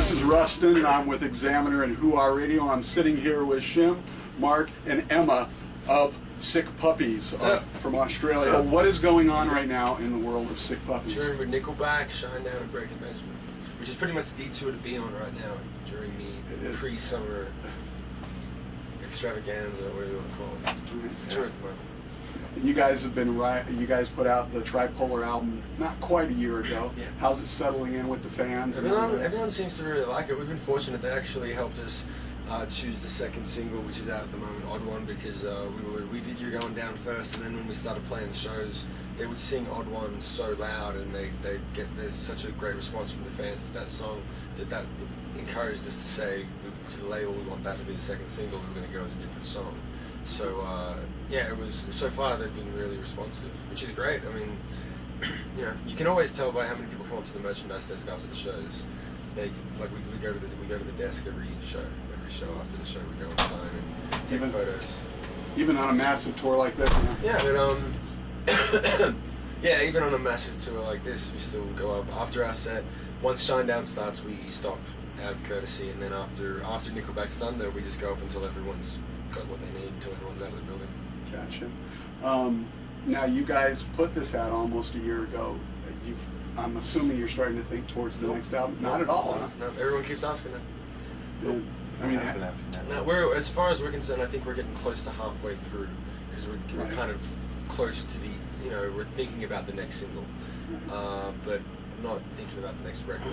This is Rustin, and I'm with Examiner and Who Are Radio. I'm sitting here with Shim, Mark, and Emma of Sick Puppies from Australia. What is going on right now in the world of Sick Puppies? Touring with Nickelback, Shinedown, and Breaking Benjamin, which is pretty much the tour to be on right now during the pre-summer extravaganza, whatever you want to call it. It's tour at the moment. And you guys have been You guys put out the Tripolar album not quite a year ago. Yeah. How's it settling in with the fans? Everyone seems to really like it. We've been fortunate. They actually helped us choose the second single, which is out at the moment, Odd One, because we did You're Going Down first, and then when we started playing the shows, they would sing Odd One so loud, and there's such a great response from the fans to that song that encouraged us to say to the label, we want that to be the second single. We're going to go with a different song. So yeah, it was. So far, they've been really responsive, which is great. I mean, you can always tell by how many people come up to the merchandise desk after the shows. We go to the desk every show after the show. We go and sign and take photos. Even on a massive tour like this. Yeah, but yeah, even on a massive tour like this, we still go up after our set. Once Shinedown starts, we stop out of courtesy, and then after Nickelback's Thunder, we just go up until everyone's got what they need, until everyone's out of the building. Gotcha. Now you guys put this out almost a year ago. I'm assuming you're starting to think towards the next album. Not at all, huh? No, everyone keeps asking that. Yeah. I mean, I've been asking that. No, as far as we're concerned, I think we're getting close to halfway through, because we're kind of close to we're thinking about the next single, but not thinking about the next record.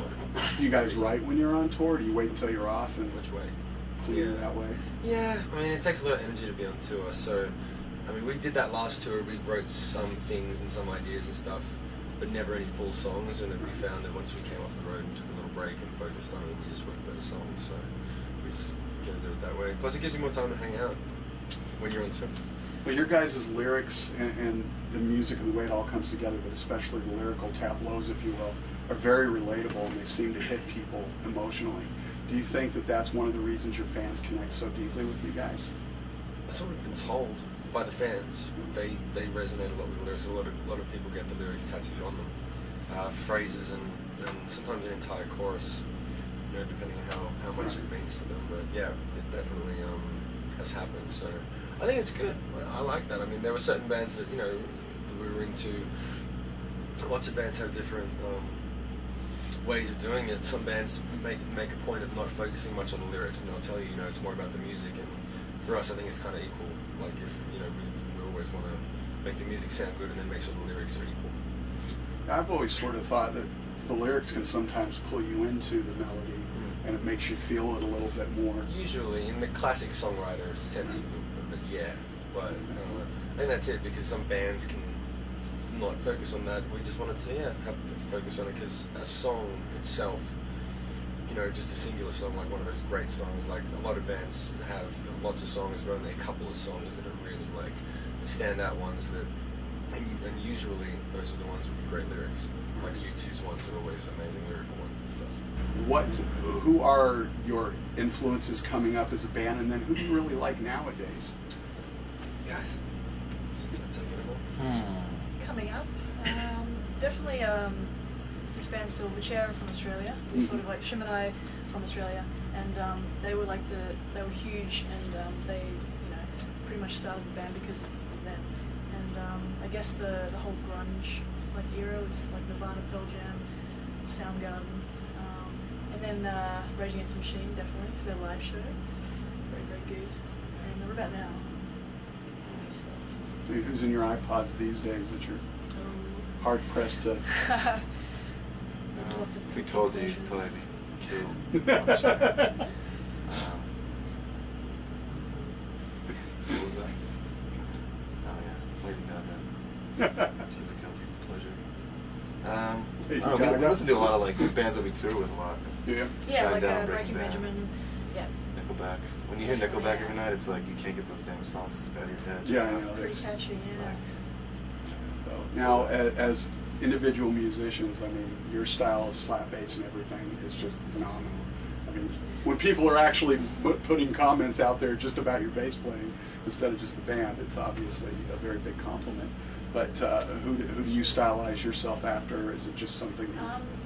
Do you guys write when you're on tour? Or do you wait until you're off and which way? Clear that way? Yeah, I mean, it takes a lot of energy to be on tour, so I mean, we did that last tour. We wrote some things and some ideas and stuff, but never any full songs, and then we found that once we came off the road and took a little break and focused on it, we just wrote better songs, so we just gonna do it that way. Plus it gives you more time to hang out when you're on tour. But your guys' lyrics and the music and the way it all comes together, but especially the lyrical tableaus, if you will, are very relatable, and they seem to hit people emotionally. Do you think that that's one of the reasons your fans connect so deeply with you guys? That's what we've been told by the fans. They resonate a lot with the lyrics. A lot of people get the lyrics tattooed on them, phrases and sometimes an entire chorus, depending on how much it means to them. But yeah, it definitely has happened. So I think it's good. I like that. I mean, there were certain bands that that we were into. Lots of bands have different ways of doing it. Some bands make a point of not focusing much on the lyrics, and they'll tell you, it's more about the music. And for us, I think it's kind of equal. Like if we always want to make the music sound good, and then make sure the lyrics are equal. I've always sort of thought that the lyrics can sometimes pull you into the melody, and it makes you feel it a little bit more. Usually, in the classic songwriter sense of it, yeah. But I think that's it, because some bands can not focus on that. We just wanted to have focus on it, because a song itself, just a singular song, like one of those great songs, like a lot of bands have lots of songs, but only a couple of songs that are really like the standout ones that, and usually those are the ones with the great lyrics. Like U2's ones are always amazing lyrical ones and stuff. Who are your influences coming up as a band, and then who do you really like nowadays? Guys, since I'm taking it all. Coming up, definitely this band Silverchair from Australia. We sort of like Shim and I from Australia, and they were huge, and they pretty much started the band because of them. And I guess the whole grunge era with like Nirvana, Pearl Jam, Soundgarden, and then Rage Against the Machine, definitely for their live show, very good. And what about now? Who's in your iPods these days that you're hard pressed to? If we told you, you'd probably be killed. What was that? Oh yeah, Lady Gaga. She's a guilty pleasure. We listen to a lot of bands that we tour with a lot. Do you? Yeah, Shinedown, Breaking Benjamin. Yeah. Nickelback. When you hear Nickelback every night, it's like you can't get those damn songs out of your head. Yeah, I know. Pretty catchy, yeah. Now, as individual musicians, I mean, your style of slap bass and everything is just phenomenal. I mean, when people are actually putting comments out there just about your bass playing instead of just the band, it's obviously a very big compliment. But who do you stylize yourself after? Or is it just something?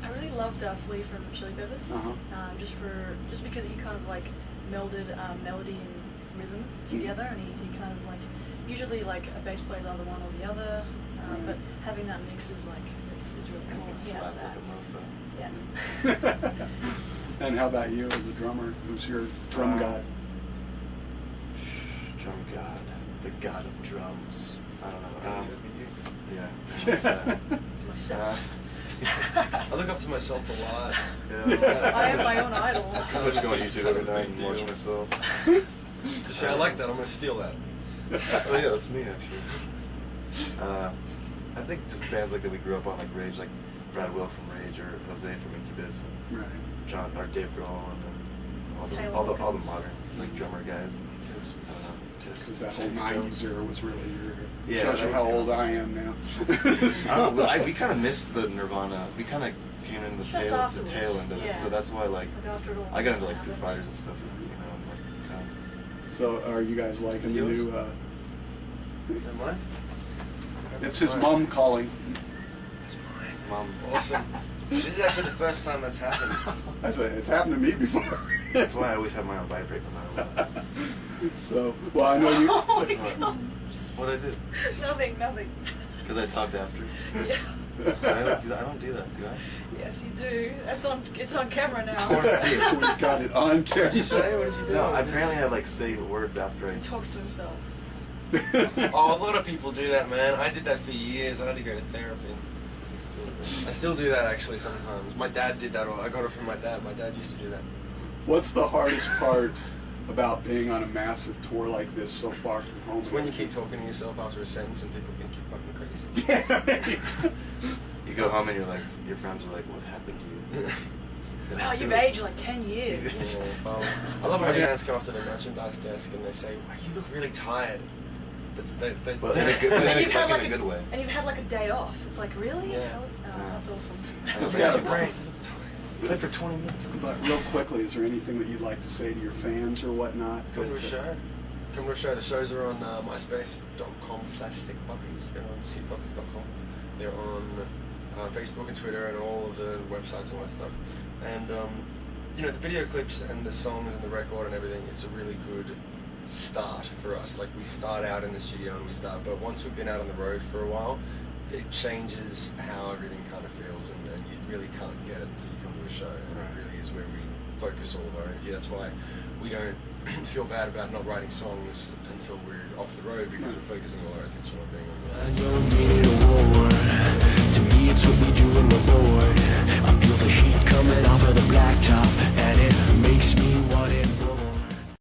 I really loved Flea from Chili Peppers. Just because he kind of like melded melody and rhythm together, and he kind of like usually like a bass player is either one or the other, but having that mix is like it's really cool. He has that. Yeah. And how about you as a drummer? Who's your drum god? Drum god, the god of drums. I don't know. Yeah. Myself. I look up to myself a lot. Yeah. I am my own idol. I just go on YouTube every night and watch myself. See, I like that. I'm gonna steal that. Oh yeah, that's me actually. I think just bands like that we grew up on, like Rage, like Brad Wilk from Rage or Jose from Incubus, and Right. John or Dave Grohl, and Taylor all the Hawkins. modern like drummer guys. I don't know. Because that whole '90s era was really your. Yeah, Shows that you was how kinda- old I am now. We kind of missed the Nirvana. We kind of came in the Just tail afterwards, end of it, yeah. so that's why like Like after it all I got into like Foo happened. Fighters and stuff. You know, like, So, are you guys liking the Yours? new? Is that mine? It's his mom calling. It's mine. Mom. Awesome. This is actually the first time that's happened. It's happened to me before. That's why I always have my own vibrate no matter what. So, well, I know you. Oh my god. What I did? Nothing. Because I talked after. Yeah. I always do that. I don't do that, do I? Yes, you do. It's on camera now. I want to see it. We got it on camera. What did you say? What did you do? No, apparently I like say words after I. He talks to himself. Oh, a lot of people do that, man. I did that for years. I had to go to therapy. I still do that actually sometimes. My dad did that. I got it from my dad. My dad used to do that. What's the hardest part about being on a massive tour like this so far from home? It's when you keep talking to yourself after a sentence and people think you're fucking crazy. You go home and you're like, your friends are like, what happened to you? Wow, you've aged like 10 years. Yeah, well, I love when fans come up to the merchandise desk and they say, wow, you look really tired. Well, in a good, And you've had like like in a good way. And you've had like a day off. It's like, really? Yeah. Oh, that's awesome. It's It's got a great. Play for 20 minutes. But real quickly, is there anything that you'd like to say to your fans or whatnot? Come to a show. Come to a show. The shows are on myspace.com/sickpuppies. They're on sickpuppies.com. They're on Facebook and Twitter and all of the websites and all that stuff. And you know, the video clips and the songs and the record and everything, it's a really good start for us. Like, we start out in the studio and but once we've been out on the road for a while, it changes how everything kind of feels, and you really can't get it until you come to a show, and it really is where we focus all of our energy. That's why we don't feel bad about not writing songs until we're off the road, because we're focusing all our attention on being on the road.